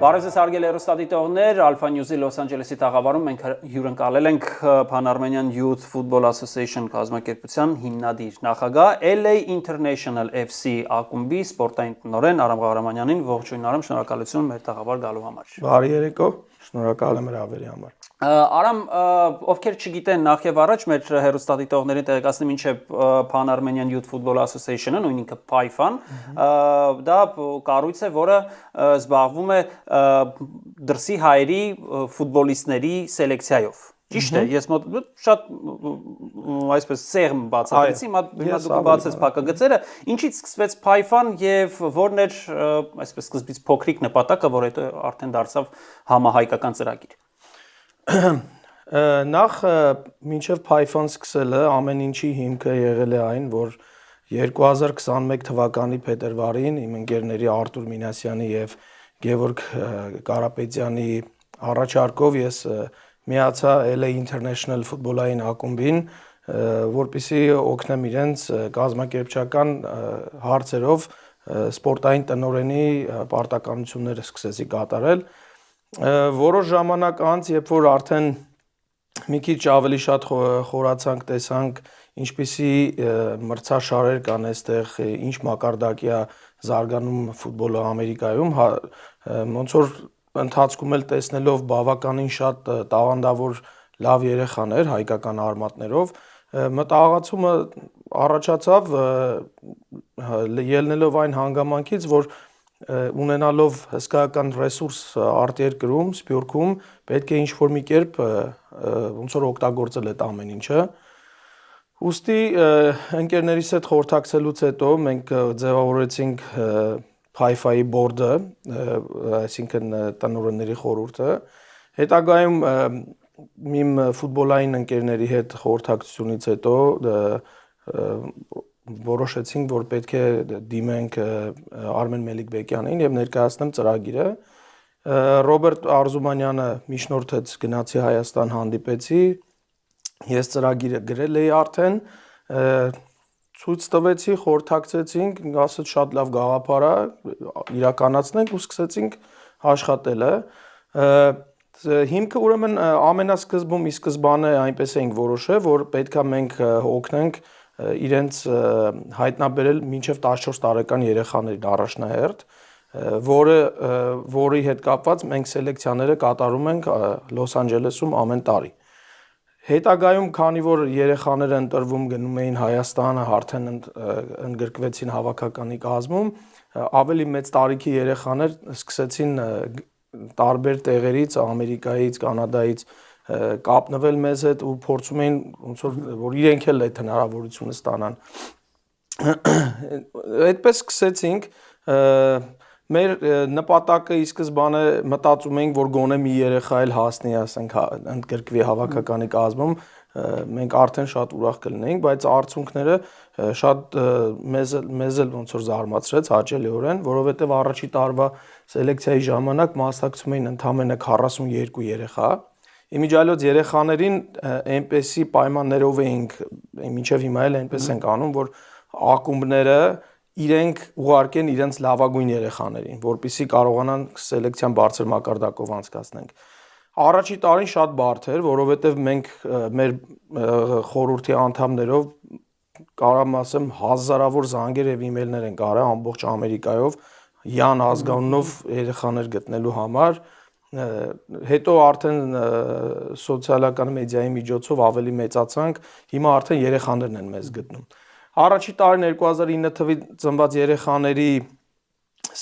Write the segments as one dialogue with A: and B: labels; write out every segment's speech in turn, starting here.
A: Բարև ձեզ հարգելի հեռուստադիտողներ, Alpha News-ի Los Angeles-ի տաղավարում մենք հյուրընկալել ենք Pan-Armenian Youth Football Association կազմակերպության հիմնադիր նախագահ LA International FC ակումբի սպորտային տնօրեն Արամ Ղարամանյանին։ Ողջույն Արամ, շնորհակալություն մեր տաղավար գալու համար։
B: Բարի երեկո, շնորհակալ եմ հրավերի համար։
A: Արամ, ովքեր չգիտեն նախ եւ առաջ մեր հեռուստադիտողներին տեղեկացնեմ ինչ է Pan-Armenian Youth Football Association-ը, նույն ինքը PAIFAN, դա կառույց է, որը զբաղվում է դրսի հայերի ֆուտբոլիստների սելեկցիայով։ Ճիշտ է, ես շատ այսպես սեղմ բացատրեցի, հիմա դուք բացեց փակագծերը, ինչից սկսվեց PAIFAN եւ որն էր այսպես սկզբից փոքրիկ նպատակը, որ հետո արդեն դարձավ համահայկական ծրագիր։
B: Նախ մինչև PAIFAN սկսելը ամեն ինչի հիմքը եղել է այն, որ 2021 թվականի փետրվարին իմ ընկերների Արտուր Մինասյանի եւ Գևորգ Կարապետյանի առաջարկով ես միացա LA International ֆուտբոլային ակումբին, որպեսզի օգնեմ իրենց կազմակերպչական հարցերով սպորտային տնօրենի պարտականությունները սկսեցի կատարել։ Որոշ ժամանակ անց, երբ որ արդեն մի քիչ ավելի շատ խորացանք, տեսանք ինչպիսի մրցաշարեր կան այստեղ, ինչ մակարդակի է զարգանում ֆուտբոլը Ամերիկայում, ոնց որ ընթացքում էլ տեսնելով բավականին շատ տաղանդավոր լավ երեխաներ հայկական արմատներով, մտահղացումը առաջացավ ելնելով այն հանգամանքից, որ ունենալով հսկայական ռեսուրս արտերկրում, Սփյուռքում, պետք է ինչ-որ մի կերպ ոնց որ օգտագործել այդ ամեն ինչը։ Ուստի ընկերներիս հետ խորհրդակցելուց հետո մենք ձևավորեցինք PAIFA-ի բորդը, այսինքն տնօրենների խորհուրդը, հետագայում իմ ֆուտբոլային ընկերների հետ խորհրդակցությունից հետո որոշեցինք, որ պետք է դիմենք Արմեն Մելիքբեկյանին եւ ներկայացնեմ ծրագիրը։ Ռոբերտ Արզումանյանը միջնորդեց, գնացի Հայաստան, հանդիպեցի, ես ծրագիրը գրել էի արդեն, ցույց տվեցի, խորհրդակցեցինք, ասաց շատ լավ գաղափար է, իրականացնենք ու սկսեցինք աշխատելը։ Հիմքը ուրեմն ամենասկզբում ի սկզբանե այնպես էինք որոշել, որ պետքա մենք օգնենք իրենց հայտնաբերել մինչև 14 տարեկան երեխաներին առաջնահերթ, որի հետ կապված մենք սելեկցիաները կատարում ենք Լոս Անջելեսում ամեն տարի։ Հետագայում, քանի որ երեխաները ընտրվում գնում էին Հայաստանը, արդեն ընդգրկվեցին հավաքականի կազմում, ավելի մեծ տարիքի երեխաներ սկսեցին տարբեր տեղերից, Ամերիկայից, Կանադայից կապնվել մեզ հետ ու փորձում էին ոնց որ իրենք էլ այդ հնարավորությունը ստանան։ Այդպես սկսեցինք, մեր նպատակը ի սկզբանե մտածում էինք, որ գոնե մի երեխա էլ հասնի, ասենք, ընդգրկվի հավաքականի կազմում, մենք արդեն շատ ուրախ կլինեինք, բայց արդյունքները շատ մեզ էլ ոնց որ զարմացրեց հաճելիորեն, որովհետև առաջի տարվա սելեկցիայի ժամանակ մասնակցում էին ընդամենը 42 երեխա։ Իմիջիայլոց երեխաներին այնպեսի պայմաններով էինք, մինչև հիմա էլ այնպես ենք անում, որ ակումբները իրենք ուղարկեն իրենց լավագույն երեխաներին, որպեսզի կարողանան սելեկցիան բարձր մակարդակով անցկացնենք։ Առաջի տարին շատ բարդ էր, որովհետև մենք մեր խորհրդի անդամներով կարամ ասեմ հազարավոր զանգեր եւ իմեյլներ ենք արել ամբողջ Ամերիկայով Յան ազգանունով երեխաներ գտնելու համար, հետո արդեն սոցիալական մեդիայի միջոցով ավելի մեծացանք, հիմա արդեն երեխաներն են մեզ գտնում։ Առաջի տարին 2009 թվականին ծնված երեխաների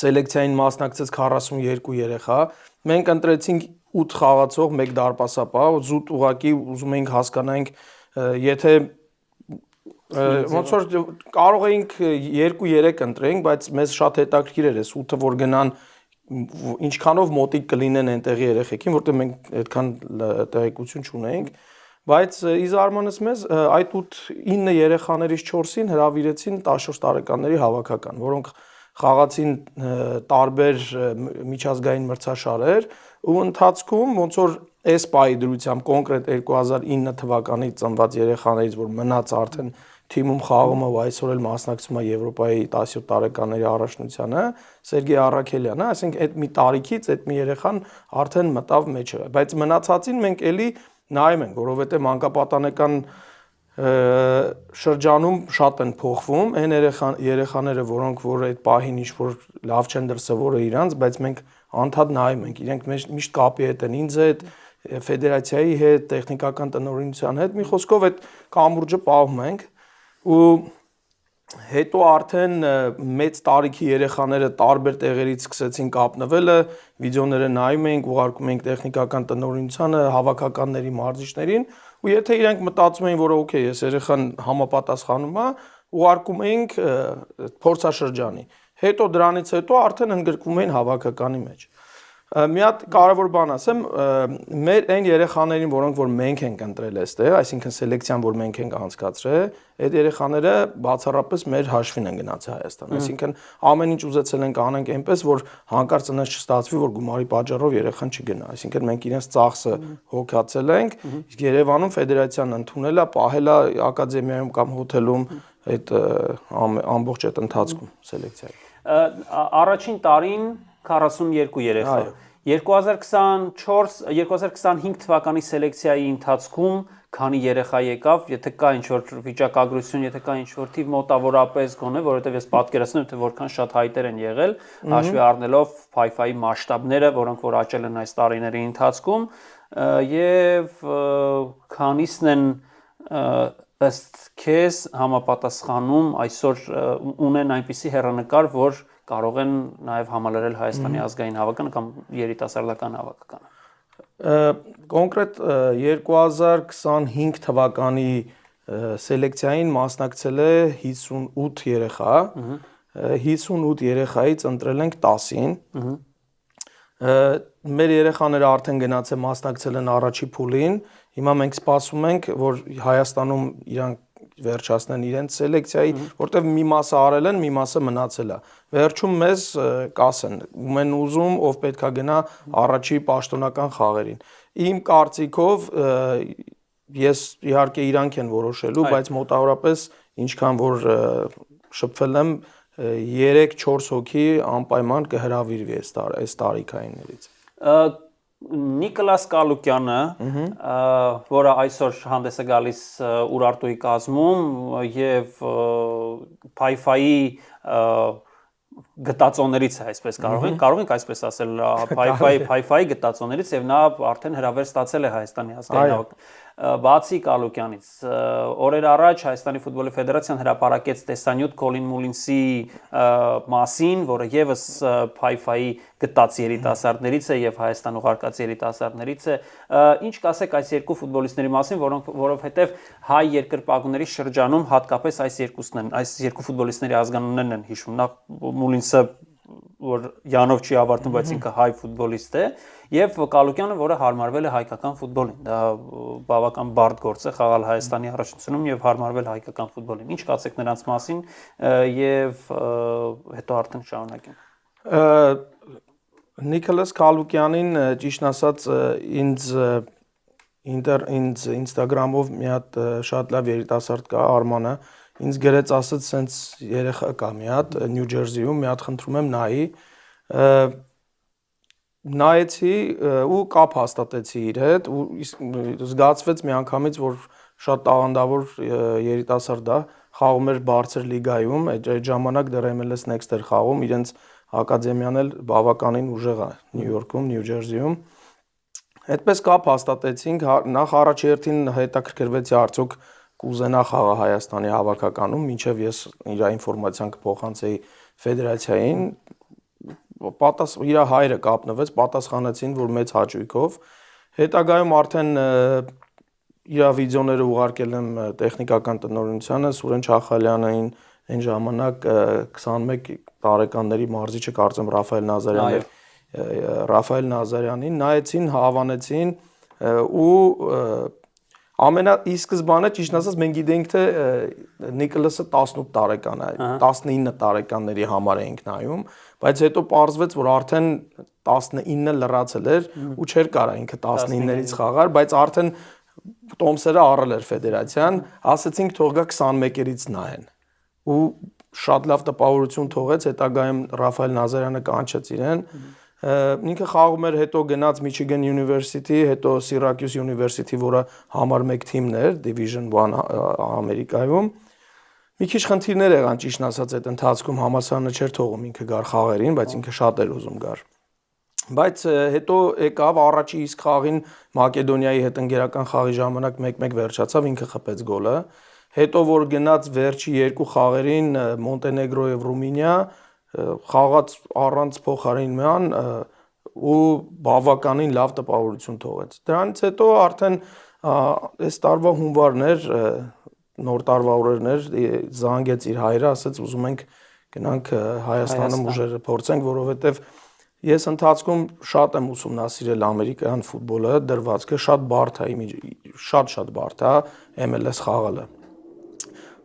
B: սելեկցիային մասնակցեց 42 երեխա, մենք ընտրեցինք 8 խաղացող, 1 դարպասապահ, զուտ ուղակի ուզում էինք հասկանանք, եթե ոնց որ կարող էինք 2-3 ընտրենք, բայց մեզ շատ հետաքրքիր էր այս 8-ը, որ գնան ինչքանով մոտիկ կլինեն այնտեղի երեխեքին, որտեղ մենք այդքան տեղեկություն չունեինք, բայց ի զարմանս մեզ այդ 9 երեխաներից 4-ին հրավիրեցին 14 տարեկանների հավաքական, որոնք խաղացին տարբեր միջազգային մրցաշարեր ու ընթացքում ոնց որ այս պահի դրությամբ կոնկրետ 2009 թվականի ծնված երեխաներից, որ մնաց արդեն թիմում խաղում է ու այսօր էլ մասնակցում է Եվրոպայի 17 տարեկանների առաջնությանը, Սերգեյ Առաքելյանը, այսինքն այդ մի տարիքից այդ մի երեխան արդեն մտավ մեջը, բայց մնացածին մենք էլի նայում ենք, որովհետև մանկապատանեկան շրջանում շատ են փոխվում, այն երեխաները, որոնք որ այդ պահին ինչ-որ լավ չեն դրսևորել իրանց, բայց մենք անդադ նայում ենք, իրենք միշտ կապի հետ են ինձ հետ, ֆեդերացիայի հետ, տեխնիկական տնօրինության հետ, մի խոսքով այդ կամուրջը պահում ենք ու հետո արդեն մեծ տարիքի երեխաները տարբեր տեղերից սկսեցին կապնվելը, վիդեոները նայում ենք, ուղարկում ենք տեխնիկական տնօրինությանը, հավաքականների մարզիչներին, ու եթե իրենք մտածում էին, որ օքեյ, այս երեխան համապատասխանում է, ուղարկում էինք փորձաշրջանի։ Հետո դրանից հետո արդեն ընդգրկվում էին հավաքականի մեջ։ Մի հատ կարևոր բան ասեմ, մեր այն երեխաներին, որոնք որ մենք ենք ընտրել այստեղ, այսինքն սելեկցիան, որ մենք ենք անցկացրել, այդ երեխաները բացառապես մեր հաշվին են գնացել Հայաստան։ Այսինքն ամեն ինչ ուզեցել ենք անենք այնպես, որ հանկարծ այնպես չստացվի, որ գումարի պատճառով երեխան չգնա։ Այսինքն մենք իրենց ծախսը հոգացել ենք, իսկ Երևանում ֆեդերացիան ընդունել է, պահել է ակադեմիայում կամ հոթելում այդ ամբողջ այդ ընթացքում սելեկցիայի։
A: Առաջին տարին 42 երեխա։ 2024-2025 թվականի սելեկցիայի ընթացքում քանի երեխա եկավ, եթե կա ինչ-որ վիճակագրություն, եթե կա ինչ-որ թիվ մոտավորապես գոնե, որովհետև ես պատկերացնում եմ, թե որքան շատ հայտեր են եղել, հաշվի առնելով Wi-Fi-ի մասշտաբները, որոնք որ աճել են այս տարիների ընթացքում, եւ քանիսն են ըստ քեզ համապատասխանում այսօր ունեն այնպիսի հեռանկար, որ կարող են նաև համալրել Հայաստանի ազգային հավաքականը կամ երիտասարդական հավաքականը։
B: Կոնկրետ 2025 թվականի սելեկցիային մասնակցել է 58 երեխա, 58 երեխայից ընտրել ենք 10-ին։ Մեր երեխաները արդեն գնացել մասնակցել են առաջի փուլին, հիմա մենք սպասում ենք, որ Հայաստանում իրանք վերջացնեն իրենց սելեկցիայի, որտեղ մի մասը արել են, մի մասը մնացել է։ Վերջում մեզ կասեն, ում են ուզում, ով պետքա գնա առաջի պաշտոնական խաղերին։ Իմ կարծիքով ես իհարկե իրանք են որոշելու, բայց մոտավորապես ինչքան որ շփվել եմ 3-4 հոգի անպայման կհրավիրվի այս տարիքայիններից։
A: Նիկոլաս Կալուկյանը, որը այսօր հանդես է գալիս Ուրարտուի կազմում եւ Pi-Fi-ի գտածոներից է, այսպես կարող ենք այսպես ասել, Pi-Fi-ի գտածոներից եւ նա արդեն հրավեր ստացել է Հայաստանի ազգային հավաքականը։ Բացի Կալուկյանից, օրեր առաջ Հայաստանի ֆուտբոլի ֆեդերացիան հրապարակեց տեսանյութ Կոլին Մուլինսի մասին, որը եւս Pi-Fi-ի գտած երիտասարդներից է եւ Հայաստան ուղարկած երիտասարդներից է։ Ինչ կասեք այս երկու ֆուտբոլիստների մասին, որովհետեւ հայ երկրպագուների շրջանում հատկապես այս երկու ֆուտբոլիստների ազգանուններն են հիշում։ Նախ Մուլինսը, որ Յանով չի ավարտում, բայց ինքը հայ ֆուտբոլիստ է, եւ Կալուկյանը, որը հարմարվել է հայկական ֆուտբոլին։ Դա բավական բարդ գործ է խաղալ Հայաստանի առաջնությունում եւ հարմարվել հայկական ֆուտբոլին։ Ինչ կասեք նրանց մասին եւ հետո արդեն շարունակենք։
B: Նիկոլաս Կալուկյանին ճիշտ ասած ինձ Instagram-ով մի հատ շատ լավ երիտասարդ կա, Արմանը, ինձ գրեց, ասաց, սենց երեխա կա մի հատ Նյու Ջերսիում, մի հատ խնդրում եմ նայի։ Նայեցի ու կապ հաստատեցի իր հետ ու զգացվեց մի անգամից, որ շատ տաղանդավոր երիտասարդ է, խաղում էր բարձր լիգայում, այդ ժամանակ դեռ MLS Next էր խաղում, իրենց ակադեմիան էլ բավականին ուժեղ է Նյու Յորքում, Նյու Ջերսիում։ Այդպես կապ հաստատեցինք, նախ առաջերտին հետաքրքրվեցի արդյոք կուզենա խաղա Հայաստանի հավաքականում, մինչև ես իր ինֆորմացիան կփոխանցեի ֆեդերացիային, իր հայրը կապնվեց, պատասխանեցին, որ մեծ հաճույքով։ Հետագայում արդեն իր վիդեոները ուղարկել եմ տեխնիկական տնօրինությանը, Սուրեն Չախալյանին, այն ժամանակ 21 տարեկանների մարզիչը կարծեմ Ռաֆայել Նազարյանին, նայեցին, հավանեցին ու ամենաիսկզբանը ճիշտ ասած մենք գիտենք թե Նիկոլասը 18 տարեկան է, 19 տարեկանների համար էինք նայում, բայց հետո պարզվեց, որ արդեն 19-ը լրացել էր ու չէր կարա ինքը 19-ներից խաղար, բայց արդեն տոմսերը առել էր ֆեդերացիան, ասացինք թող գա 21-երից նայեն։ Ու շատ լավ տպավորություն թողեց, հետագայում Ռաֆայել Նազարյանը կանչեց իրեն։ Ինքը խաղում էր, հետո գնաց Michigan University, հետո Syracuse University, որը համար 1 թիմն էր Division 1 Ամերիկայում։ Մի քիչ խնդիրներ եղան, ճիշտն ասած, այդ ընթացքում համալսարանը չէր թողում ինքը գար խաղերին, բայց ինքը շատ էր ուզում գար։ Բայց հետո եկավ առաջի իսկ խաղին Մակեդոնիայի հետ ընկերական խաղի ժամանակ 1-1 վերջացավ, ինքը խփեց գոլը։ Հետո որ գնաց վերջի 2 խաղերին Մոնտենեգրո եւ Ռումինիա, խաղաց առանց փոխարինման ու բավականին լավ տպավորություն թողեց։ Դրանից հետո արդեն այս տարվա հունվարն էր, նոր տարվա օրերն էր, զանգեց իր հայրը, ասաց ուզում ենք գնանք Հայաստանում ուժերը փորձենք, որովհետեւ ես ընթացքում շատ եմ ուսումնասիրել ամերիկյան ֆուտբոլը, դրվածքը շատ բարդ է, շատ բարդ է MLS խաղալը։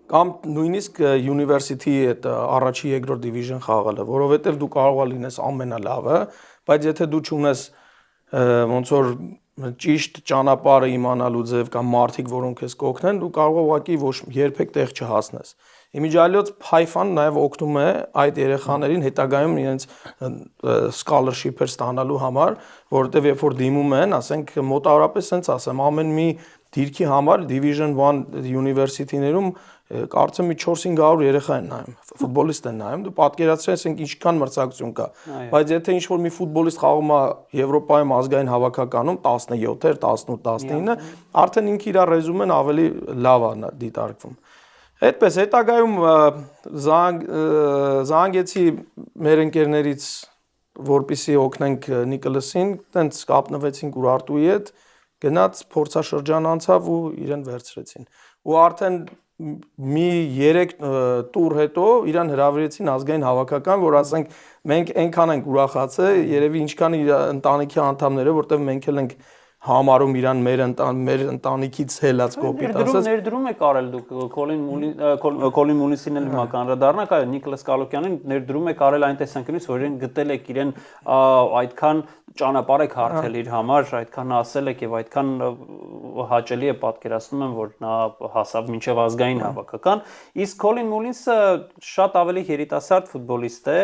B: Կամ նույնիսկ University այդ առաջի երկրորդ division խաղալը, որովհետև դու կարող ես լինես ամենալավը, բայց եթե դու չունես ոնց որ ճիշտ ճանապարհը իմանալու ձև կամ մարդիկ, որոնք քեզ կօգնեն, դու կարող ես ուղղակի ոչ երբեք տեղ չհասնես։ Իմիջիալիոց Python նաև օգնում է այդ երեխաներին հետագայում իրենց scholarship-եր ստանալու համար, որովհետև երբ որ դիմում են, ասենք մոտավորապես sense ասեմ, ամեն մի դիրքի համար Division 1 University-ներում կարծեմ մի 400-500 երեխա են նայում, ֆուտբոլիստ են նայում, դու պատկերացրես ինչքան մրցակցություն կա, բայց եթե ինչ-որ մի ֆուտբոլիստ խաղում է Եվրոպայում ազգային հավաքականում 17-եր, 18-19, արդեն ինքը իր ռեզումեն ավելի լավ է դիտարկվում։ Այդպես հետագայում զանգեցի մեր ընկերներից, որպեսզի օգնենք Նիկոլասին, տենց կապնվեցինք Ուրարտուի հետ, գնաց փորձաշրջան անցավ ու իրեն վերցրեցին։ Ու արդեն մի 3 տուր հետո իրան հրավիրեցին ազգային հավաքական, որ ասենք մենք այնքան ենք ուրախացել, երևի ինչքան իր ընտանիքի անդամները, որտեղ մենք էլ ենք համարում իրան մեր ընտանիքից հելած կոպիտ ասած։
A: Ներդրում եք արել դուք Կոլին Մունիսին էլ կանրադառնանք, այո, Նիկոլաս Կալոկյանին ներդրում եք արել այն տեսանկյունից, որ իրեն գտել եք իրեն այդքան ճանապարհ եք հարթել իր համար, այդքան ասել եք եւ այդքան հաճելի է պատկերացնում եմ, որ նա հասավ մինչեւ ազգային հավաքական, իսկ Կոլին Մուլինսը շատ ավելի երիտասարդ ֆուտբոլիստ է,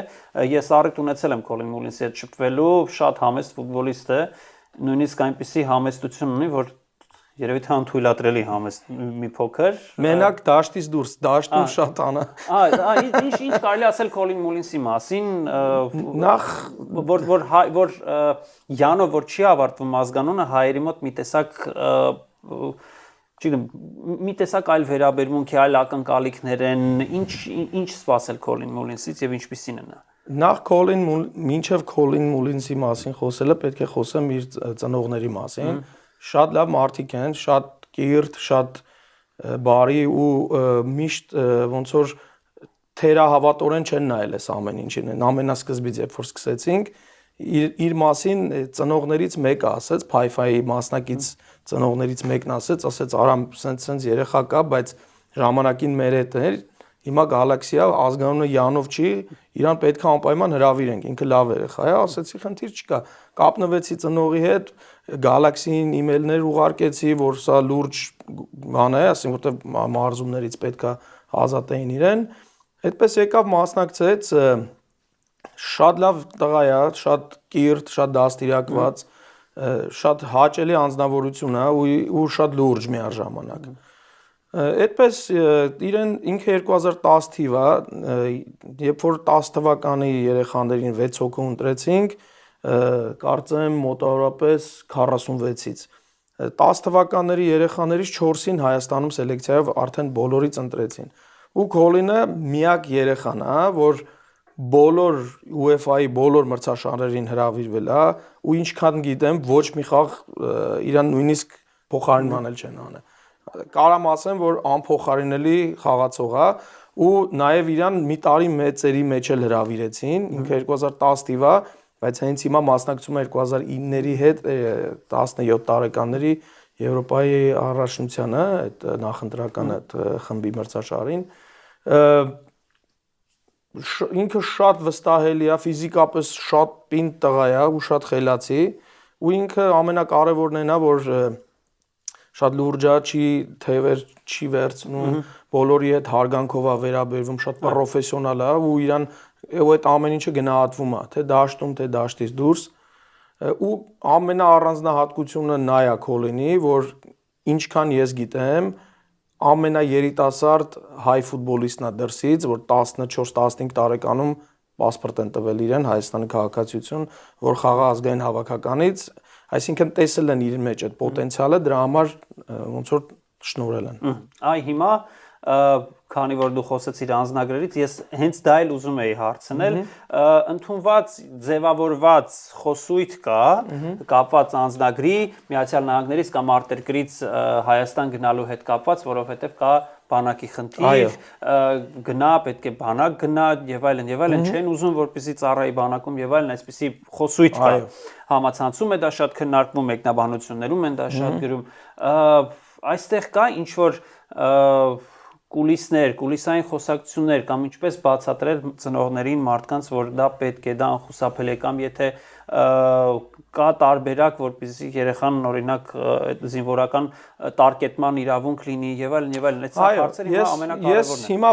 A: ես առիթ ունեցել եմ Կոլին Մուլինսի հետ շփվելու, շատ համեստ ֆուտբոլիստ է, նույնիսկ այնպիսի համեստություն ունի, որ երևի թե անթույլատրելի համեստ մի փոքր։
B: Մենակ դաշտից դուրս, դաշտում շատ անա։
A: Ինչ կարելի ասել Կոլին Մուլինսի մասին,
B: նախ
A: որ Յանո որ չի ավարտվում ազգանունը հայերի մոտ մի տեսակ չգիտեմ, մի տեսակ այլ վերաբերմունք է, այլ ակնկալիքներ են, ինչ սպասել Կոլին Մուլինսից եւ ինչպիսին է նա։
B: Նախ մինչև Կոլին Մուլինսի մասին խոսելը պետք է խոսեմ իր ծնողների մասին։ Շատ լավ մարդիկ են, շատ կիրթ, շատ բարի ու միշտ ոնց որ թերահավատորեն չեն նայել այս ամեն ինչին։ Ամենասկզբից երբ որ սկսեցինք, իր մասին ծնողներից մեկը ասեց, Փայֆայի մասնակից ծնողներից մեկն ասեց, արամ սենց երեխա կա, բայց ժամանակին մեր հետ էր, հիմա Գալաքսիա ազգանունը Յանով չի, իրան պետք է անպայման հրավիրենք, ինքը լավ երեխա է, ասեցի խնդիր չկա, կապնվեցի ծնողի հետ, Գալաքսիին email-ներ ուղարկեցի, որ սա լուրջ բան է, ասենք որտեղ մարզումներից պետք է ազատեին իրեն, այդպես եկավ մասնակցեց, շատ լավ տղա է, շատ կիրթ, շատ դաստիարակված, շատ հաճելի անձնավորություն է ու շատ լուրջ միաժամանակ։ Այդպես իրեն ինքը 2010 թիվ է, երբ որ 10 թվականի երեխաներին 6 հոգու ընտրեցինք, կարծեմ մոտավորապես 46-ից։ 10 թվականների երեխաներից 4-ին Հայաստանում սելեկցիայով արդեն բոլորից ընտրեցին։ Ու Կոլինը միակ երեխան է, որ բոլոր UEFA-ի բոլոր մրցաշարերին հրավիրվել է, ու ինչքան գիտեմ, ոչ մի խաղ իրան նույնիսկ փոխարինման էլ չեն անել։ Կարամ ասեմ, որ անփոխարինելի խաղացող է ու նաև իրան մի տարի մեծերի մեջ էլ հրավիրեցին, ինքը 2010 թիվ է, բայց հենց հիմա մասնակցում է 2009-ների հետ 17 տարեկանների Եվրոպայի առաջնությանը, այդ նախընտրական այդ խմբի մրցաշարին։ Ինքը շատ վստահելի է, ֆիզիկապես շատ պինդ տղա է ու շատ խելացի, ու ինքը ամենակարևորն է նա, որ շատ լուրջա չի թևեր չի վերցնում, բոլորի հետ հարգանքով է վերաբերվում, շատ պրոֆեսիոնալ է ու իրան այդ ամեն ինչը գնահատվում է, թե դաշտում, թե դաշտից դուրս ու ամենաառանձնահատկությունը նա է Քոլինի, որ ինչքան ես գիտեմ, ամենաերիտասարդ հայ ֆուտբոլիստն է դրսից, որ 14-15 տարեկանում պասպորտ են տվել իրեն Հայաստանի քաղաքացիություն, որ խաղա ազգային հավաքականից, այսինքն տեսել են իր մեջ այդ պոտենցիալը, դրա համար ոնց որ շնորհել են։
A: Այ հիմա քանի որ դու խոսեցիր անձնագրերից, ես հենց դա էլ ուզում էի հարցնել, ընդունված ձևավորված խոսույթ կա, կապված անձնագրի Միացյալ Նահանգներից կամ արտերկրից Հայաստան գնալու հետ կապված, որովհետև կա բանակի խնդիր, գնա, պետք է բանակ գնա եւ այլն, չեն ուզում որպեսզի ծառայի բանակում եւ այլն, այսպեսի խոսույթ կա։ Համացանցում է դա շատ քննարկվում, մեկնաբանություններում են դա շատ գրում։ Այստեղ կա ինչ որ կուլիսներ, կուլիսային խոսակցություններ կամ ինչպես բացատրել ծնողներին մարդկանց, որ դա պետք է, դա անխուսափելի է կամ եթե կա տարբերակ, որպեսզի երեխան օրինակ զինվորական տարկետման իրավունք լինի եւ այլն, այդ հարցերը հիմա ամենակարևորն է։
B: Ես հիմա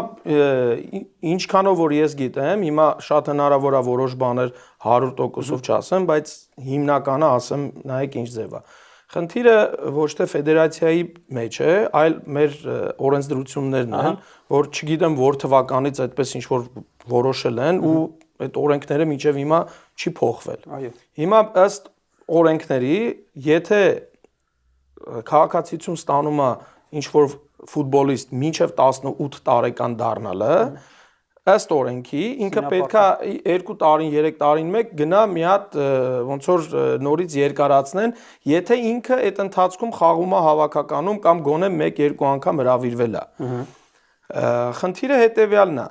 B: ինչքանով որ ես գիտեմ, հիմա շատ հնարավոր է որոշ բաներ 100%-ով չասեմ, բայց հիմնականը ասեմ, նայեք ինչ ձև է։ Խնդիրը ոչ թե ֆեդերացիայի մեջ է, այլ մեր օրենսդրություններն են, որ չգիտեմ որ թվականից այդպես ինչ որ որոշել են ու այդ օրենքները մինչև հիմա չի փոխվել։ Հիմա ըստ օրենքների, եթե քաղաքացիություն ստանում է ինչ որ ֆուտբոլիստ մինչև 18 տարեկան դառնալը, ըստ օրենքի ինքը պետքա 2 տարին, 3 տարին մեկ գնա մի հատ ոնց որ նորից երկարացնեն, եթե ինքը այդ ընթացքում խաղում է հավաքականում կամ գոնե 1-2 անգամ հրավիրվել է։ Խնդիրը հետեւյալն է։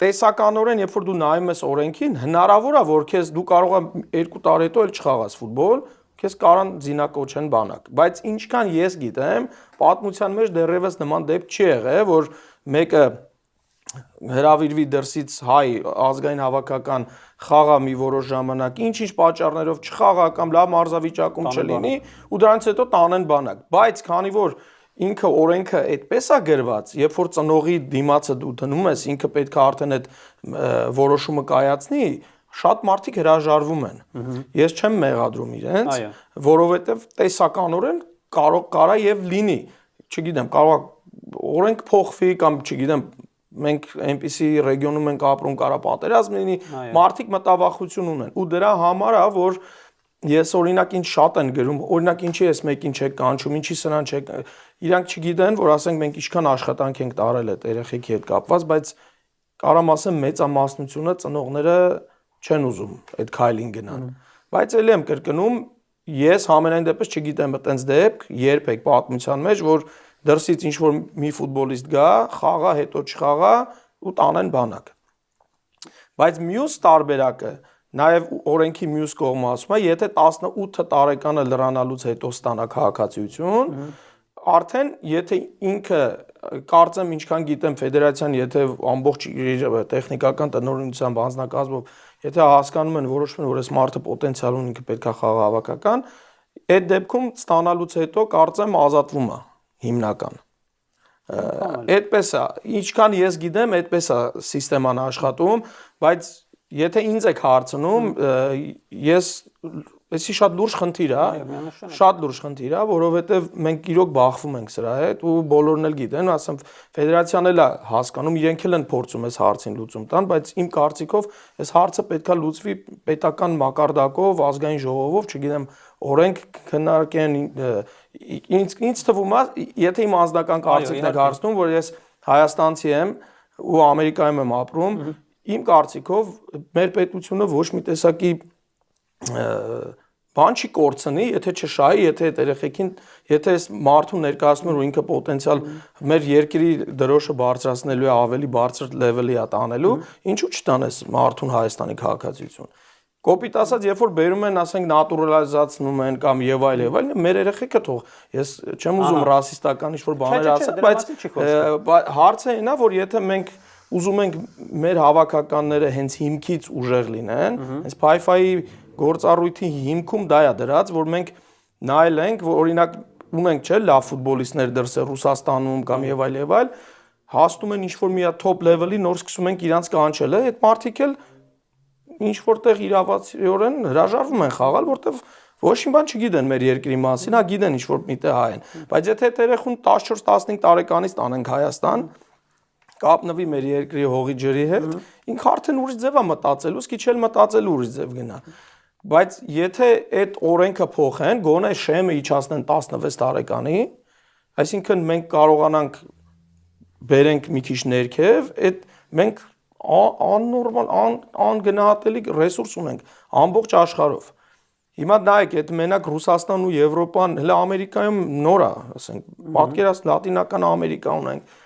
B: Տեսականորեն, երբ որ դու նայում ես օրենքին, հնարավոր է որ քեզ դու կարող ես 2 տարի հետո էլ չխաղաս ֆուտբոլ, քեզ կարան զինակոչեն բանակ, բայց ինչքան ես գիտեմ, պատմության մեջ դեռևս նման դեպք չի եղել, որ մեկը հրավիրվի դրսից հայ ազգային հավաքական խաղա մի որոշ ժամանակ, ինչ-ինչ պատճառներով չխաղա կամ լավ մարզավիճակում չլինի ու դրանից հետո տանեն բանակ, բայց քանի որ ինքը օրենքը այդպես է գրված, երբ որ ծնողի դիմացը դու դնում ես, ինքը պետք է արդեն այդ որոշումը կայացնի, շատ մարդիկ հրաժարվում են։ Ես չեմ մեղադրում իրենց, որովհետև տեսականորեն կարա եւ լինի, չգիտեմ, կարող օրենք փոխվի կամ չգիտեմ մենք այնպիսի ռեգիոնում ենք ապրում, կարա պատերազմ լինի, մարդիկ մտավախություն ունեն ու դրա համար է որ ես օրինակ ինչ շատ են գրում, օրինակ ինչի ես մեկին չեք կանչում, ինչի սրան չեք, իրանք չգիտեն, որ ասենք մենք ինչքան աշխատանք ենք տարել այդ երեխեքի հետ կապված, բայց կարամ ասեմ մեծամասնությունը ծնողները չեն ուզում այդ քայլին գնան։ Բայց ելի եմ կրկնում, ես համենայն դեպս չգիտեմ այտենց դեպք, երբեք պատմության մեջ, որ դրսից ինչ որ մի ֆուտբոլիստ գա, խաղա, հետո չխաղա ու տանեն բանակ։ Բայց մյուս տարբերակը, նաև օրենքի մյուս կողմը ասում է, եթե 18 տարեկանը լրանալուց հետո ստանա քաղաքացիություն, արդեն եթե ինքը կարծեմ ինչքան գիտեմ ֆեդերացիան, եթե ամբողջ տեխնիկական տնօրինությամբ անձնակազմով, եթե հասկանում են որոշում են, որ այս մարդը պոտենցիալ ունի, ինքը պետք է խաղա հավաքական, այդ դեպքում ստանալուց հետո կարծեմ ազատվում է հիմնական։ Այդպես է, ինչքան ես գիտեմ, այդպես է սիստեման աշխատում, բայց եթե ինձ եք հարցնում, ես էսի շատ լուրջ խնդիր է, շատ լուրջ խնդիր է, որովհետև մենք իրոք բախվում ենք սրա հետ ու բոլորն էլ գիտեն, ասեմ, ֆեդերացիան էլ է հասկանում, իրենք էլ են փորձում այս հարցին լուծում տան, բայց իմ կարծիքով այս հարցը պետքա լուծվի պետական մակարդակով, ազգային ժողովով, չգիտեմ, օրենք քննարկեն, ինձ թվում է, եթե իմ անձնական կարծիքն եք հարցնում, որ ես հայաստանցի եմ ու Ամերիկայում եմ ապրում, իմ կարծիքով մեր պետությունը ոչ մի տեսակի բան չի կորցնի, եթե չշահի, եթե այդ երեխեքին, եթե այս մարդուն ներկայացնում որ ինքը պոտենցիալ մեր երկրի դրոշը բարձրացնելու է, ավելի բարձր լեվելի է տանելու, ինչու չտանես մարդուն Հայաստանի քաղաքացիություն։ Կոպիտ ասած, երբ որ բերում են, ասենք, նատուրալիզացնում են կամ եւ այլ, մեր երեխեքը թող, ես չեմ ուզում ռասիստական ինչ-որ բաներ ասել, բայց հարցը այն է, որ եթե մենք ուզում ենք մեր հավաքականները հենց հիմքից ուժեղ լինեն, հենց Փայֆայի գործառույթի հիմքում դա է դրած, որ մենք նայել ենք, որ օրինակ ունենք չէ լավ ֆուտբոլիստներ դրսը Ռուսաստանում կամ եւ այլ, հասնում են ինչ-որ մի հատ top level-ի նոր սկսում ենք իրանց կանչել, այդ մարդիկ էլ ինչ-որտեղ իրավացիորեն հրաժարվում են խաղալ, որտեղ ոչ մի բան չգիտեն մեր երկրի մասին, հա գիտեն ինչ-որ միտեղ հայ են, բայց եթե երեխուն 14-15 տարեկանից տանենք Հայաստան, կապնվի մեր երկրի հողի ջրի հետ, ինքը արդեն ուրիշ ձև է մտածելու, սկիչ էլ մտածելու ուրիշ ձև գնա։ Բայց եթե այդ օրենքը փոխեն, գոնե շեմը իջացնեն 16 տարեկանի, այսինքն մենք կարողանանք բերենք մի քիչ ներքև, այդ մենք աննորմալ, անգնահատելի ռեսուրս ունենք ամբողջ աշխարհով։ Հիմա նայեք, այդ մենակ Ռուսաստանն ու Եվրոպան, հələ Ամերիկայում նոր է, ասենք, պատկերացրեք Լատինական Ամերիկա ունենք։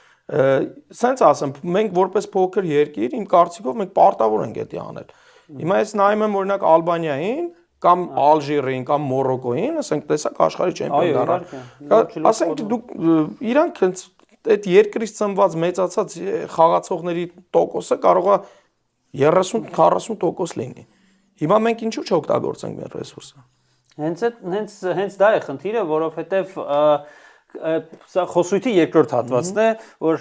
B: Սենց ասեմ, մենք որպես փոքր երկիր, իմ կարծիքով մենք պարտավոր ենք դա անել։ Հիմա ես նայում եմ օրինակ Ալբանիային կամ Ալժիրին կամ Մորոկոին, ասենք, տեսակ աշխարհի չեմպիոն դառան։ Ասենք դուք իրանք այդ երկրից ծնված մեծացած խաղացողների տոկոսը կարող է 30-40% լինի։ Հիմա մենք ինչու չօգտագործենք մեր ռեսուրսը։
A: Հենց դա է խնդիրը, որովհետև սա խոսույթի երկրորդ հատվածն է, որ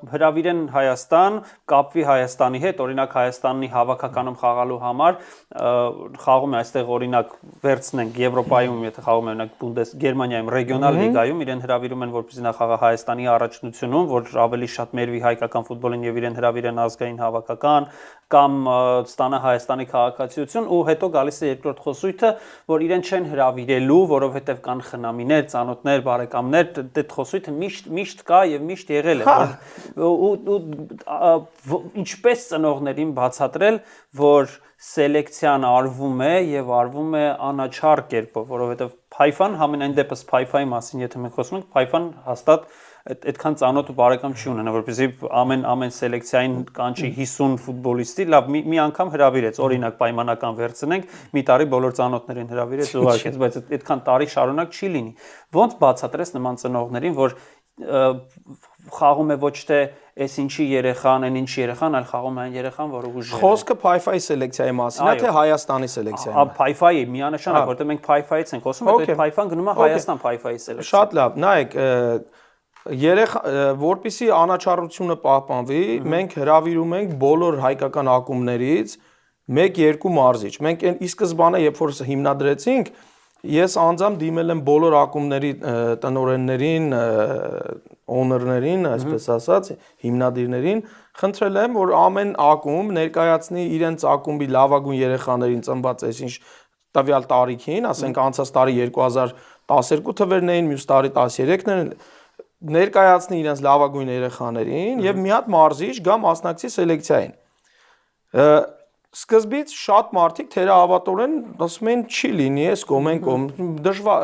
A: հրավիրեն Հայաստան, կապվի Հայաստանի հետ, օրինակ Հայաստանի հավաքականում խաղալու համար խաղում է այստեղ օրինակ վերցնենք Եվրոպայում, եթե խաղում է օրինակ Գերմանիայում ռեգիոնալ լիգայում, իրեն հրավիրում են որպեսզի նա խաղա Հայաստանի առաջնությունում, որ ավելի շատ մերվի հայկական ֆուտբոլին եւ իրեն հրավիրեն ազգային հավաքական կամ ստանա Հայաստանի քաղաքացիություն ու հետո գալիս է երկրորդ խոսույթը, որ իրեն չեն հրավիրելու, որովհետև կան խնամիներ, ծանոթներ, բարեկամներ, այդ խոսույթը միշտ կա եւ միշտ եղել է, ու ինչպես ծնողներին բացատրել, որ սելեկցիան արվում է եւ արվում է անաչառ կերպով, որովհետև Փայֆան համենայն դեպս Փայֆայի մասին եթե մենք խոսում ենք, Փայֆան հաստատ այդքան ծանոթ ու բարեկամ չի ունենա, որպեսզի ամեն սելեկցիային կանչի 50 ֆուտբոլիստի, լավ մի անգամ հրավիրեց, օրինակ պայմանական վերցնենք, մի տարի բոլոր ծանոթներին հրավիրեց ու ուղարկեց, բայց այդքան տարի շարունակ չի լինի։ Ոնց բացատրես նման ծնողներին, որ խաղում է ոչ թե այս ինչի երեխան, այն ինչի երեխան, այլ խաղում է այն երեխան, որը ուժեղ է։
B: Խոսքը Փայֆայի սելեկցիայի մասին է, թե Հայաստանի սելեկցիայի։
A: Փայֆայի միանշանակ, որտեղ մենք Փայֆայից ենք խոսում, այդ Փայֆան գնում է Հայաստան Փայֆայի սելեկցիա։
B: Շատ լավ, նայեք, որպեսզի անաչառությունը պահպանվի, մենք հրավիրում ենք բոլոր հայկական ակումբներից 1-2 մարզիչ։ Մենք ի սկզբանե, երբ որ հիմնադրեցինք, ես անձամբ դիմել եմ բոլոր ակումբների տնօրեններին, օներներին, այսպես ասած, հիմնադիրներին, խնդրել եմ, որ ամեն ակումբ ներկայացնի իրենց ակումբի լավագույն երեխաներին ծնված այսինչ տվյալ տարիքին, ասենք անցած տարի 2012 թվերն էին, մյուս տարի 13-ն են, ներկայացնի իրենց լավագույն երեխաներին եւ մի հատ մարզիչ գա մասնակցի սելեկցիային։ Սկզբից շատ մարդիկ թերահավատորեն ասում են չի լինի, էս կոմ դժվար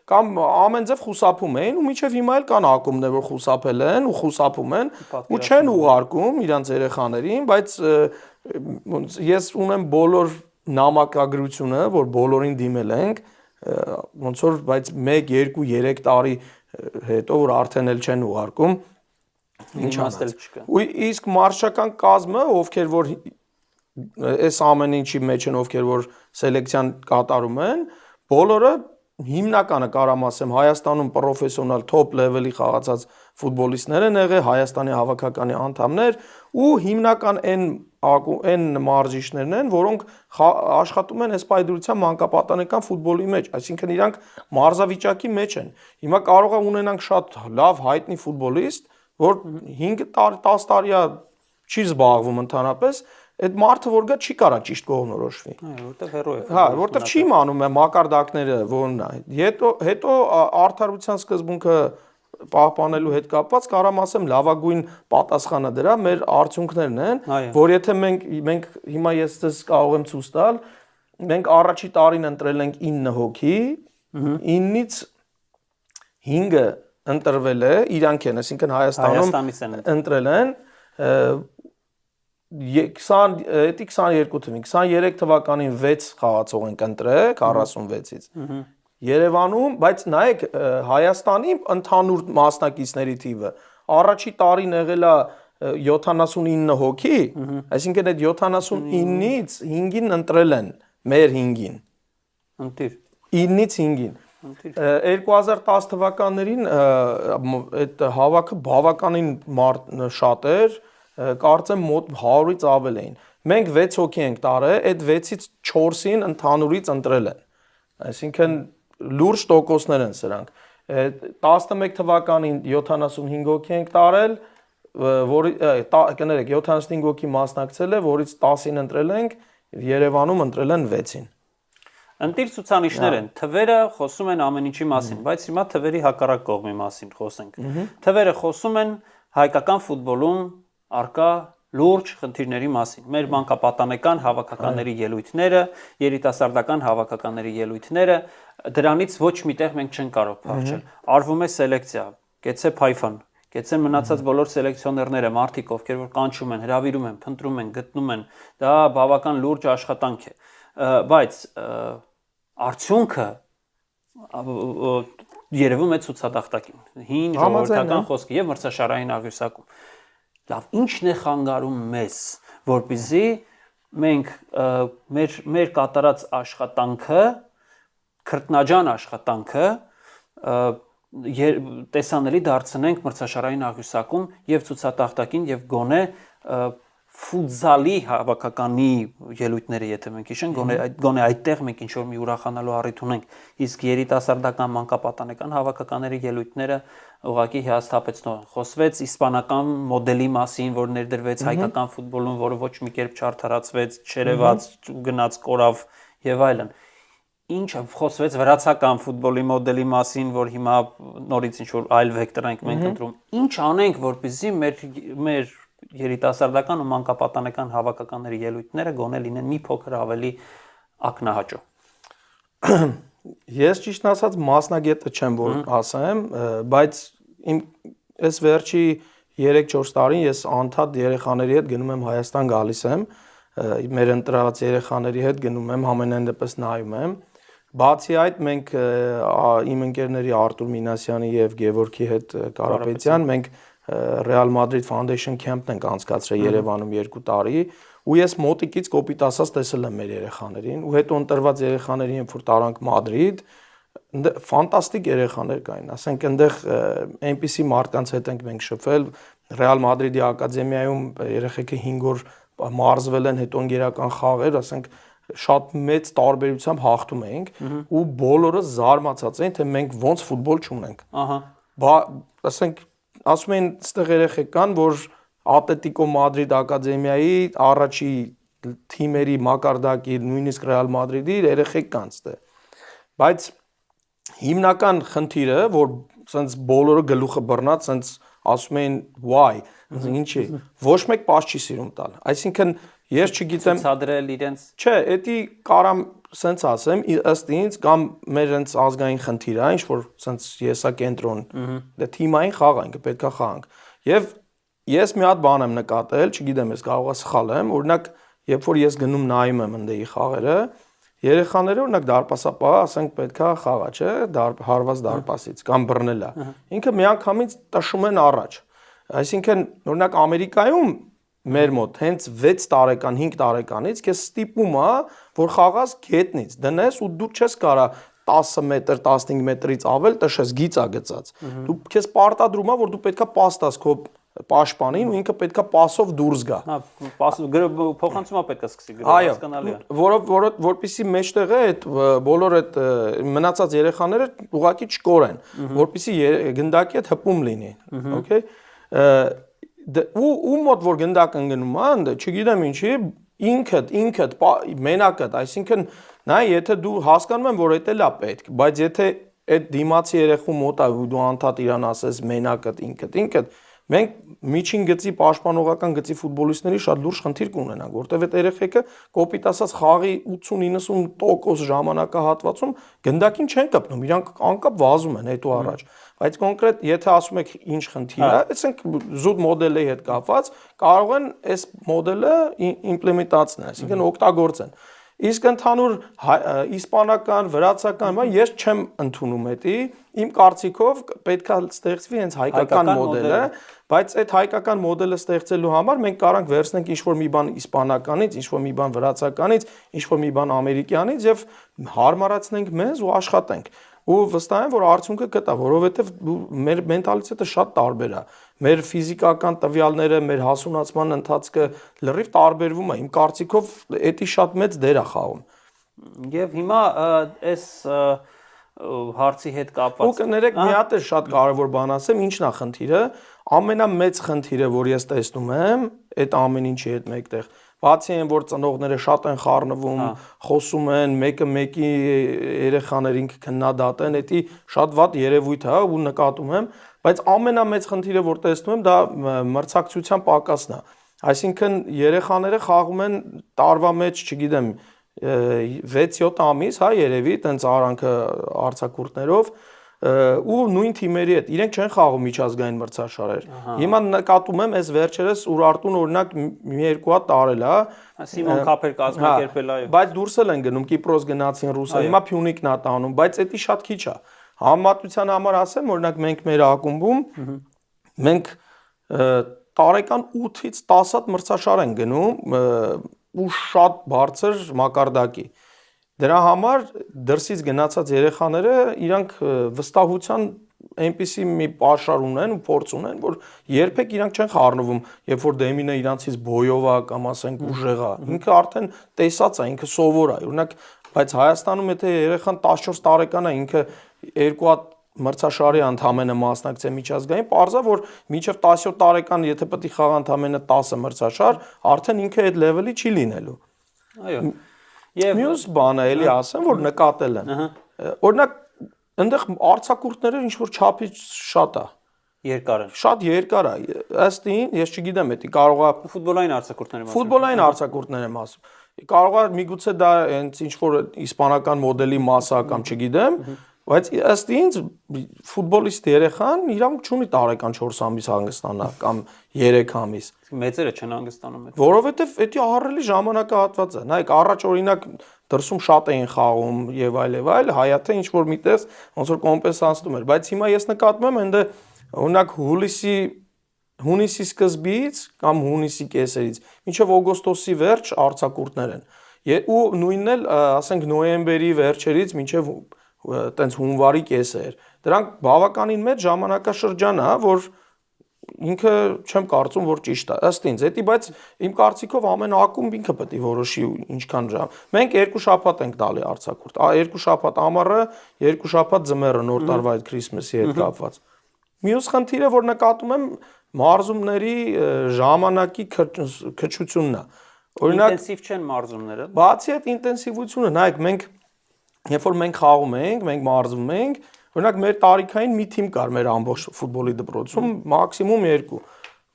B: կամ ամեն ձև խուսափում էին ու մինչև հիմա էլ կան ակումբներ, որ խուսափել են ու խուսափում են ու չեն ուղարկում իրենց երեխաներին, բայց ես ունեմ բոլոր նամակագրությունը, որ բոլորին դիմել ենք, ոնց որ բայց 1, 2, 3 տարի հետո որ արդեն էլ չեն ուղարկում, ինչ անցել չկա։ Ու իսկ մարշական կազմը, ովքեր որ այս ամեն ինչի մեջ են, ովքեր որ սելեկցիան կատարում են, բոլորը հիմնականը կարամ ասեմ Հայաստանում պրոֆեսիոնալ top level-ի խաղացած ֆուտբոլիստներ են եղել, Հայաստանի հավաքականի անդամներ ու հիմնական այն մարզիչներն են, որոնք աշխատում են այս պայդրության մանկապատանեկան ֆուտբոլի մեջ, այսինքն իրանք մարզավիճակի մեջ են։ Հիմա կարող է ունենանք շատ լավ հայտնի ֆուտբոլիստ, որ 5 տարի, 10 տարի չի զբաղվում ընդհանրապես, այդ մարդը որ գա չի կարա ճիշտ կողմնորոշվի։
A: Որտեղ հերո է։
B: Հա, որտեղ չի իմանում է մակարդակները որն է։ Հետո արդարության սկզբունքը պահպանելու հետ կապված կարամ ասեմ լավագույն պատասխանը դրա մեր արդյունքներն են, որ եթե մենք հիմա ես դες կարող եմ ցույց տալ, մենք առաջի տարին ընտրել ենք 9 հոգի, 9-ից 5-ը ընտրվել է, իրանք են, այսինքն Հայաստանում ընտրել են 22 թվին, 23 թվականին 6 խաղացող ենք ընտրել 46-ից։ Երևանում, բայց նայեք Հայաստանի ընդհանուր մասնակիցների թիվը առաջի տարին եղել է 79 հոգի, այսինքն այդ 79-ից 5-ին ընտրել են, մեր 5-ին։
A: Ընտիր
B: 9-ից 5-ին։ 2010 թվականներին այդ հավաքը բավականին շատ էր, կարծեմ մոտ 100-ից ավել էին։ Մենք 6 հոգի ենք տարել, այդ 6-ից 4-ին ընդհանուրից ընտրել են։ Այսինքն լուրջ տոկոսներ են սրանք։ 11 թվականին 75 հոգի ենք տարել, որի կներեք 75 հոգի մասնակցել է, որից 10-ին ընտրել ենք, Երևանում ընտրել են 6-ին։
A: Ընտիր ցուցանիշներ են, թվերը խոսում են ամեն ինչի մասին, բայց հիմա թվերի հակառակ կողմի մասին խոսենք։ Թվերը խոսում են հայկական ֆուտբոլում արկա լուրջ խնդիրների մասին։ Մեր մանկապատանեկան հավաքականների ելույթները, երիտասարդական հավաքականների ելույթները, դրանից ոչ միտեղ մենք չենք կարող փախչել։ Արվում է սելեկցիա, կեցե փայֆան, կեցեն մնացած բոլոր սելեկցիոներները, մարդիկ, ովքեր որ կանչում են, հրավիրում են, փնտրում են, գտնում են, դա բավական լուրջ աշխատանք է։ Բայց արդյունքը երևում է ցուցադախտակին։ Հին ժողովրդական խոսքը եւ մրցաշարային աղյուսակում։ Լավ, ի՞նչն է խանգարում մեզ, որպեսզի մենք մեր կատարած աշխատանքը, քրտնաջան աշխատանքը տեսանելի դարձնենք մրցաշարային աղյուսակում եւ ցուցադախտակին եւ գոնե ֆուտզալի հավաքականի ելույթները, եթե մենք հիշենք, գոնե այդտեղ մենք ինչ որ մի ուրախանալու առիթ ունենք, իսկ երիտասարդական մանկապատանեկան հավաքականների ելույթները ուղղակի հիասթափեցնող են։ Խոսվեց իսպանական մոդելի մասին, որ ներդրվեց հայկական ֆուտբոլում, որը ոչ մի կերպ չարդարացվեց, չերևաց, գնաց կորավ եւ այլն։ Ինչ խոսվեց վրացական ֆուտբոլի մոդելի մասին, որ հիմա նորից ինչ որ այլ վեկտոր ենք մենք ընտրում։ Ինչ անենք, որպեսզի մեր երիտասարդական ու մանկապատանեկան հավաքականների ելույթները գոնե լինեն մի փոքր ավելի ակնահաճո։
B: Ես ճիշտ ասած մասնագետը չեմ, որ ասեմ, բայց իմ այս վերջի 3-4 տարին ես անդադ երեխաների հետ գնում եմ Հայաստան, գալիս եմ, մեր ընտրած երեխաների հետ գնում եմ, ամենայն դեպս նայում եմ։ Բացի այդ մենք իմ ընկերների Արտուր Մինասյանի եւ Գևորգի հետ Կարապետյան մենք Real Madrid Foundation Camp-ն ենք անցկացրել Երևանում 2 տարի, ու ես մոտիկից կոպիտ ասած տեսել եմ մեր երեխաներին, ու հետո ընտրված երեխաներին, երբ որ տարանք Մադրիդ, ֆանտաստիկ երեխաներ կային, ասենք այնտեղ այնպիսի մարդկանց հետ ենք մենք շփվել, Real Madrid-ի ակադեմիայում երեխեքը 5 օր մարզվել են, հետո ընկերական խաղեր, ասենք շատ մեծ տարբերությամբ հաղթում էինք, ու բոլորը զարմացած էին, թե մենք ոնց ֆուտբոլ չունենք։ Ահա։ Ասենք ասում են այստեղ երեխեք կան, որ Ատլետիկո Մադրիդ ակադեմիայի առաջի թիմերի մակարդակի, նույնիսկ Ռեալ Մադրիդի երեխեք կան այստեղ։ Բայց հիմնական խնդիրը, որ սենց բոլորը գլուխը բռնած, սենց ասում են why, ինչի, ոչ մեկ պաս չի սիրում տալ։ Այսինքն ես չգիտեմ
A: ցուցադրել իրենց։
B: Չէ, էդի կարամ սենց ասեմ, ըստ ինձ կամ մեր հենց ազգային խնդիր է, ինչ որ սենց եսակենտրոն, դե թիմային խաղ է, պետքա խաղանք։ Եվ ես մի հատ բան եմ նկատել, չգիտեմ, ես կարող եմ սխալ եմ, օրինակ, երբ որ ես գնում նայում եմ ընդեի խաղերը, երեխաները օրինակ դարպասապահ, ասենք պետքա խաղա, չէ, հարված դարպասից կամ բռնելա։ Ինքը միանգամից տշում են առաջ։ Այսինքն, օրինակ Ամերիկայում մեր մոտ հենց 6 տարեկան, 5 տարեկանից քեզ ստիպում է, որ խաղաս գետնից դնես ու դու չես կարա 10 մետր, 15 մետրից ավել տշես, գիծ է գծած։ Դու քեզ պարտադրում է, որ դու պետքա պաս տաս քո պաշտպանին ու ինքը պետքա պասով դուրս գա։
A: Հա, փոխանցումա պետքա սկսի գրել, հասկանալի է։
B: Որպեսզի մեջտեղը այդ բոլոր այդ մնացած երեխաները ուղղակի չկորեն, որպեսզի գնդակի հետ հպում լինի, օքեյ։ Ու մոտ որ գնդակ ընկնում է, չգիտեմ ինչի, ինքդ մենակդ, այսինքն նայ, եթե դու հասկանում եմ, որ էդ էլ է պետք, բայց եթե այդ դիմացի երեխու մոտ է ու դու անդադ իրան ասես մենակդ, ինքդ, մենք միջին գծի պաշտպանողական գծի ֆուտբոլիստների շատ լուրջ խնդիր կունենանք, որտեղ այդ երեխեքը կոպիտ ասած խաղի 80-90% ժամանակահատվածում գնդակին չեն կպնում, իրանք անկապ վազում են հետո առաջ։ Բայց կոնկրետ եթե ասում եք ինչ խնդիր է, այսինք զուտ մոդելի հետ կապված, կարող են այս մոդելը իմպլեմենտացնել, այսինքն օգտագործեն։ Իսկ ընդհանուր իսպանական, վրացական, ես չեմ ընդունում էդի, իմ կարծիքով պետքա ստեղծվի հենց հայկական մոդելը, բայց այդ հայկական մոդելը ստեղծելու համար մենք կարանք վերցնենք ինչ-որ մի բան իսպանականից, ինչ-որ մի բան վրացականից, ինչ-որ մի բան ամերիկյանից եւ հարմարացնենք մեզ ու աշխատենք։ ու վստահ եմ, որ արդյունքը կտա, որովհետև մեր մենտալիտետը շատ տարբեր է։ Մեր ֆիզիկական տվյալները, մեր հասունացման ընթացքը լրիվ տարբերվում է։ Իմ կարծիքով դա շատ մեծ դեր է խաղում։
A: Եվ հիմա այս հարցի հետ կապված։
B: Ու կներեք, մի հատ է շատ կարևոր բան ասեմ, ինչն է խնդիրը։ Ամենամեծ խնդիրը, որ ես տեսնում եմ, այդ ամեն ինչի հետ մեկտեղ, բացի այն, որ ծնողները շատ են խառնվում, խոսում են, մեկը մեկի երեխաներին քննադատեն, դա շատ վատ երևույթ է ու նկատում եմ, բայց ամենամեծ խնդիրը, որ տեսնում եմ, դա մրցակցության պակասն է։ Այսինքն երեխաները խաղում են տարվա մեջ, չգիտեմ, 6-7 ամիս, հա, երևի, տենց արանքը արձակուրդներով ու նույն թիմերի հետ իրենք չեն խաղում միջազգային մրցաշարեր։ Հիմա նկատում եմ այս վերջերս Ուրարտուն օրինակ մի երկու հատ տարել է,
A: Սիմոն Քափեր կազմակերպել, այո։
B: բայց դուրս էլ են գնում, Կիպրոս գնացին, Ռուսա, հիմա Փյունիկն է տանում, բայց դա շատ քիչ է։ Համեմատության համար ասեմ, օրինակ մենք մեր ակումբում մենք տարեկան 8-ից 10 հատ մրցաշար են գնում ու շատ բարձր մակարդակի։ Դրա համար դրսից գնացած երեխաները իրանք վստահության այնպիսի մի պաշար ունեն ու փորձ ունեն, որ երբեք իրանք չեն խառնվում, երբ որ դեմինը իրանցից բոյով է կամ ասենք ուժեղ է։ Ինքը արդեն տեսած է, ինքը սովոր է։ Օրինակ, բայց Հայաստանում եթե երեխան 14 տարեկան է, ինքը երկու հատ մրցաշարի ընդամենը մասնակցե միջազգային, պարզա որ մինչև 17 տարեկան եթե պետք է խաղա ընդամենը 10 մրցաշար, արդեն ինքը այդ լեվելի չի լինելու։
A: Այո։ Եվ
B: մյուս բանը էլի ասեմ, որ նկատել եմ։ Օրինակ, այնտեղ արձակուրդները ինչ որ չափից շատ է։
A: երկար են։
B: Շատ երկար է։ Ըստ ին, ես չգիտեմ, դա կարող է
A: Ֆուտբոլային արձակուրդների մասին։
B: ֆուտբոլային արձակուրդներ եմ ասում։ Կարող է միգուցե դա հենց ինչ որ իսպանական մոդելի մասա կամ չգիտեմ, բայց ըստ ինձ ֆուտբոլիստ երեխան իրավունք չունի տարեկան 4 ամիս հանգստանա կամ 3 ամիս։
A: Մեծերը չեն հանգստանում այդ։
B: Որովհետև դա ահռելի ժամանակահատված է։ Նայեք, առաջ օրինակ դրսում շատ էին խաղում եւ այլ, Հայաթը ինչ որ միտես ոնց որ կոմպենսացնում էր, բայց հիմա ես նկատում եմ այնտեղ օրինակ հունիսի սկզբից կամ հունիսի կեսերից մինչև օգոստոսի վերջ արձակուրդներ են։ Ու նույնն էլ, ասենք նոյեմբերի վերջերից մինչև տենց հունվարի կեսեր։ Դրանք բավականին մեծ ժամանակաշրջան է, որ ինքը չեմ կարծում, որ ճիշտ է։ Ըստ ինձ, դա բայց իմ կարծիքով ամեն ակումբ ինքը պետք է որոշի ինչքան ժամ։ Մենք 2 շաբաթ ենք տալի արձակուրդ։ 2 շաբաթ ամառը, 2 շաբաթ ձմեռը նոր տարվա այդ Քրիսմասի հետ կապված։ Մյուս խնդիրը, որ նկատում եմ, մարզումների ժամանակի քչությունն է։ Օրինակ,
A: ինտենսիվ չեն մարզումները։
B: բացի այդ ինտենսիվությունը, նայեք, երբ որ մենք խաղում ենք, մենք մարզվում ենք, օրինակ մեր տարիքային մի թիմ կար մեր ամբողջ ֆուտբոլի դպրոցում, մաքսիմում 2։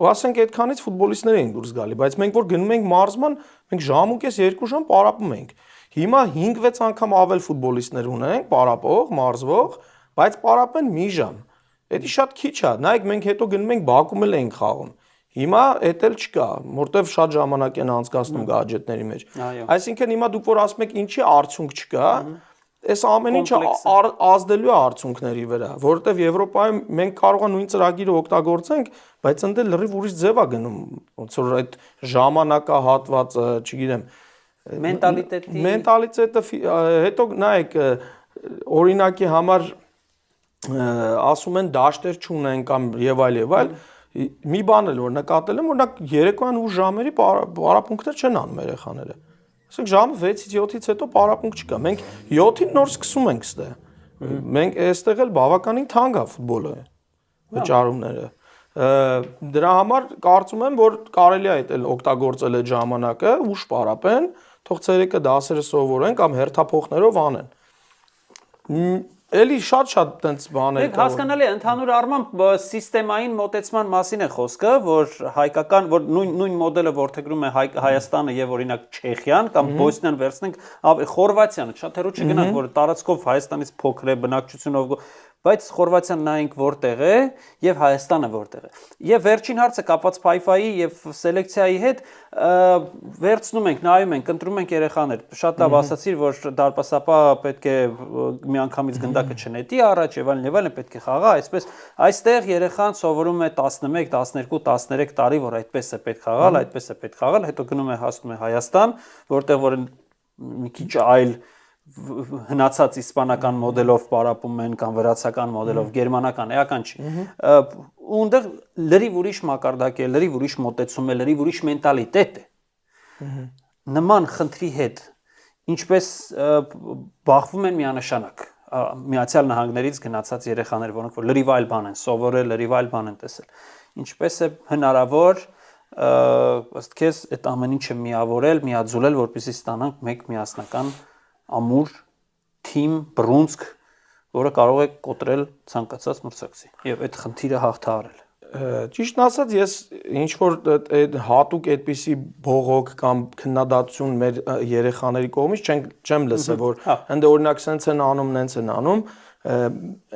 B: Ու ասենք այդքանից ֆուտբոլիստներ էին դուրս գալի, բայց մենք որ գնում ենք մարզման, մենք ժամուկես 2 ժամ պարապում ենք։ Հիմա 5-6 անգամ ավել ֆուտբոլիստներ ունենք, պարապող, մարզվող, բայց պարապեն մի ժամ։ Դա շատ քիչ է։ Նայեք, մենք հետո գնում ենք Բաքվում էլ ենք խաղում։ Հիմա էդ էլ չկա, որտեվ շատ ժամանակ են անցկացնում գադջետների մեջ։ Այսինքն հիմա դուք որ ասում եք ինչի արդյունք չկա, այս ամեն ինչը ազդելու է արդյունքների վրա, որովհետև Եվրոպայում մենք կարող է նույն ծրագիրը օգտագործենք, բայց ընդ լրիվ ուրիշ ձև է գնում, ոնց որ այդ ժամանակահատվածը, չգիտեմ, մենտալիտետը, հետո նայեք, օրինակի համար ասում են դաշտեր չունեն կամ եւ այլ, մի բան էլ որ նկատել եմ, օրինակ երեկոյան ու ժամերի պարապմունքներ չեն անում երեխաները։ Ասենք ժամը 6-ից 7-ից հետո պարապմունք չկա։ Մենք 7-ին նոր սկսում ենք ստե։ Մենք այստեղ էլ բավականին թանկ է ֆուտբոլը, վճարումները։ Դրա համար կարծում եմ, որ կարելի է այդ օգտագործել այդ ժամանակը, ուշ պարապեն, թող ցերեկը դասերը սովորեն կամ հերթափոխներով անեն։ Էլի շատ տենց բաներ
A: կա։ Հասկանալի է, ընդհանուր առմամբ սիստեմային մոտեցման մասին է խոսքը, որ հայկական, որ նույն մոդելը որդեգրում է Հայաստանը եւ օրինակ Չեխիան կամ Բոսնիան վերցնենք, Խորվաթիան, շատ հեռու չգնանք, որ տարածքով Հայաստանից փոքր է, բնակչությունով, բայց Խորվաթիան նայենք որտեղ է եւ Հայաստանը որտեղ է։ Եվ վերջին հարցը կապված Փայֆայի եւ սելեկցիայի հետ վերցնում ենք, նայում ենք, ընտրում ենք երեխաներ։ Շատ լավ ասացիր, որ դարպասապա պետք է միանգամից գնդակը չնետի առաջ եւ այլն պետք է խաղա, այսպես այստեղ երեխան սովորում է 11, 12, 13 տարի, որ այդպես է պետք խաղալ, այդպես է պետք խաղալ, հետո գնում է հասնում է Հայաստան, որտեղ որ մի քիչ այլ հնացած իսպանական մոդելով պարապում են կամ վրացական մոդելով, գերմանական, էական չի։ Ունդեղ լրիվ ուրիշ մակարդակ է, լրիվ ուրիշ մոտեցում է, լրիվ ուրիշ մենտալիտետ է։ Նման խնդրի հետ ինչպես բախվում են միանշանակ Միացյալ Նահանգներից գնացած երեխաներ, որոնք որ լրիվ այլ բան են սովորել, լրիվ այլ բան են տեսել։ Ինչպես է հնարավոր ըստ քեզ այդ ամեն ինչը միավորել, միաձուլել, որպեսզի ստանանք մեկ միասնական ամուր թիմ, բռունցք, որը կարող է կոտրել ցանկացած մրցակցի եւ այդ խնդիրը հաղթահարել։
B: Ճիշտն ասած, ես ինչ որ հատուկ այդպիսի բողոք կամ քննադատություն մեր երեխաների կողմից չեմ լսել, որ ընդ օրինակ սենց են անում, նենց են անում,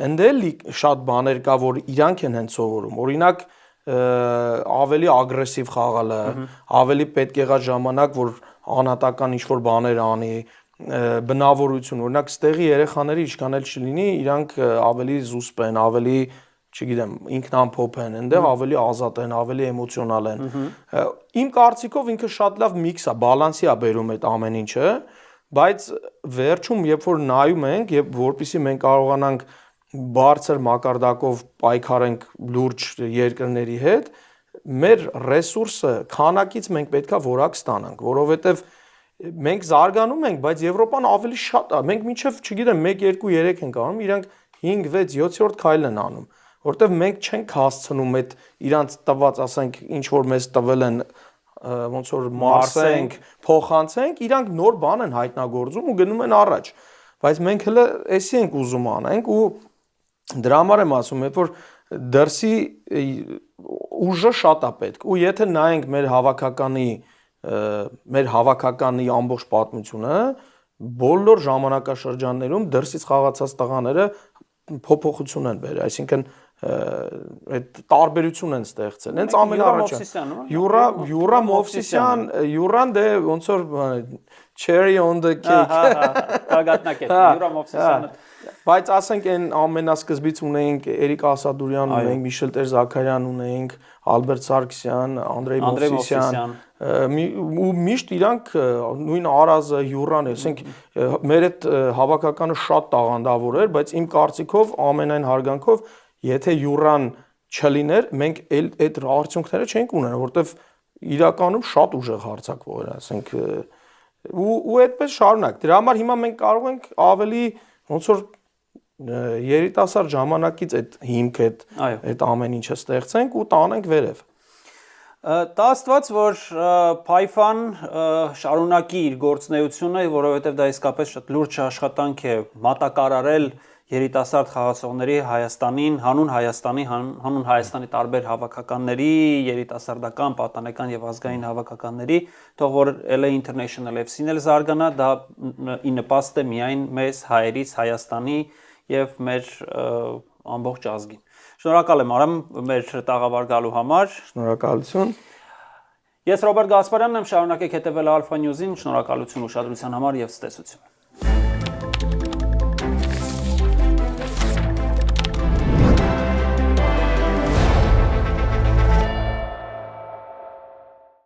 B: ընդ էլի շատ բաներ կա, որ իրանք են հենց սովորում։ Օրինակ ավելի ագրեսիվ խաղալը, ավելի պետք եղած ժամանակ, որ անհատական ինչ-որ բաներ անի, բնավորություն, օրինակ ստեղի երեխաները ինչքան էլ չլինի, իրանք ավելի զուսպ են, ավելի չգիտեմ, ինքնամփոփ են, այնտեղ ավելի ազատ են, ավելի էմոցիոնալ են։ Իմ կարծիքով ինքը շատ լավ միքս է, բալանսի է բերում այդ ամեն ինչը, բայց վերջում երբ որ նայում ենք եւ որpիսի մենք կարողանանք բարձր մակարդակով պայքարենք լուրջ երկրների հետ, մեր ռեսուրսը քանակից մենք պետքա որակ ստանանք, որովհետեւ մենք զարգանում ենք, բայց Եվրոպան ավելի շատ է։ Մենք մինչև, չգիտեմ, 1 2 3 ենք անում, իրանք 5 6 7-րդ քայլն են անում, որտեվ մենք չենք հասցնում այդ իրանց տված, ասենք, ինչ որ մեզ տվել են ոնց որ մարսենք, փոխանցենք, իրանք նոր բան են հայտնագործում ու գնում են առաջ։ Բայց մենք հələ էսի ենք ուզում անենք ու դրա համար եմ ասում, երբ որ դրսի ուժը շատ է պետք։ Ու եթե նայենք մեր հավաքականի ամբողջ պատմությունը, բոլոր ժամանակաշրջաններում դրսից խաղացած տղաները փոփոխություն են բերել, այսինքն այդ տարբերություն են ստեղծել։ Հենց ամենաառաջը Յուրա Մովսիսյան, Յուրան դե ոնց որ cherry on the cake։
A: Կագատնակետ, Յուրա Մովսիսյանը։
B: Բայց ասենք այն ամենասկզբից ունեինք Էրիկ Ասադուրյան, ունեինք Միշել Տեր-Զաքարյան, ունեինք Ալբերտ Սարգսյան, Անդրեյ Մովսիսյան, ու միշտ իրանք նույն Արազը, Յուրան, ասենք մեր այդ հավաքականը շատ տաղանդավոր էր, բայց իմ կարծիքով ամենայն հարգանքով եթե Յուրան չլիներ, մենք այդ արդյունքները չենք ունենա, որտեվ իրականում շատ ուժեղ հարձակվող էր, ասենք ու այդպես շարունակ։ Դրա համար հիմա մենք կարող ենք ավելի ոնց որ երիտասարդ ժամանակից այդ հիմքը, այդ ամեն ինչը ստեղծենք ու տանենք վերև։
A: Դա աստված, որ Փայֆան շարունակի իր գործունեությունը, որովհետև դա իսկապես շատ լուրջ աշխատանք է մատակարարել երիտասարդ խաղացողների Հայաստանին, հանուն Հայաստանի տարբեր հավաքականների, երիտասարդական, պատանեկան եւ ազգային հավաքականների, թող որ LA International FC-ն էլ զարգանա, դա ի նպաստ է միայն մեզ հայերից Հայաստանի եւ մեր ամբողջ ազգին։ Շնորհակալ եմ Արամ մեր տաղավար գալու համար։
B: Շնորհակալություն։
A: Ես Ռոբերտ Գասպարյանն եմ, շարունակեք հետևել Alpha News-ին, շնորհակալություն ուշադրության համար եւ ցտեսություն։